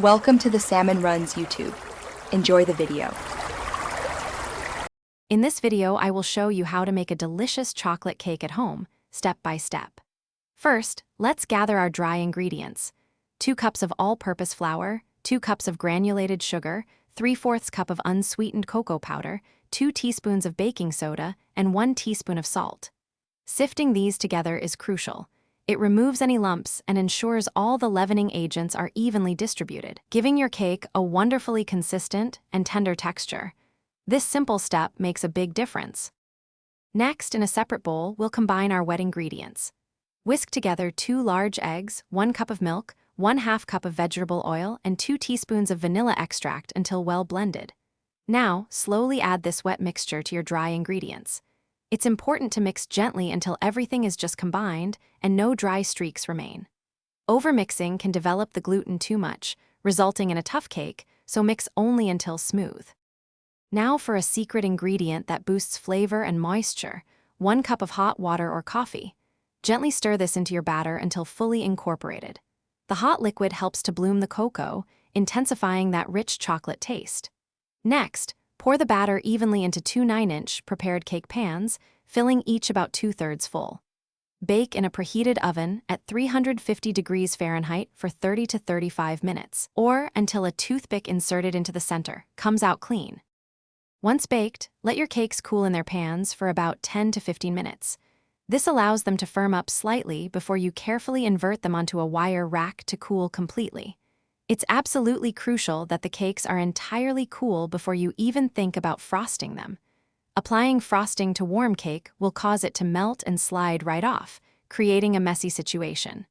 Welcome to the Salmon Runs YouTube. Enjoy the video. In this video, I will show you how to make a delicious chocolate cake at home, step by step. First, let's gather our dry ingredients. 2 cups of all-purpose flour, 2 cups of granulated sugar, 3/4 cup of unsweetened cocoa powder, 2 teaspoons of baking soda, and 1 teaspoon of salt. Sifting these together is crucial. It removes any lumps and ensures all the leavening agents are evenly distributed, giving your cake a wonderfully consistent and tender texture. This simple step makes a big difference. Next, in a separate bowl, we'll combine our wet ingredients. Whisk together 2 large eggs, 1 cup of milk, 1/2 cup of vegetable oil, and 2 teaspoons of vanilla extract until well blended. Now, slowly add this wet mixture to your dry ingredients. It's important to mix gently until everything is just combined and no dry streaks remain. Overmixing can develop the gluten too much, resulting in a tough cake, so mix only until smooth. Now for a secret ingredient that boosts flavor and moisture, 1 cup of hot water or coffee. Gently stir this into your batter until fully incorporated. The hot liquid helps to bloom the cocoa, intensifying that rich chocolate taste. Next, pour the batter evenly into 2 9-inch prepared cake pans, filling each about 2/3 full. Bake in a preheated oven at 350 degrees Fahrenheit for 30 to 35 minutes, or until a toothpick inserted into the center comes out clean. Once baked, let your cakes cool in their pans for about 10 to 15 minutes. This allows them to firm up slightly before you carefully invert them onto a wire rack to cool completely. It's absolutely crucial that the cakes are entirely cool before you even think about frosting them. Applying frosting to warm cake will cause it to melt and slide right off, creating a messy situation.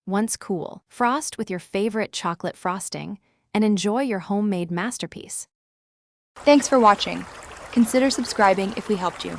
Once cool, frost with your favorite chocolate frosting and enjoy your homemade masterpiece. Thanks for watching. Consider subscribing if we helped you.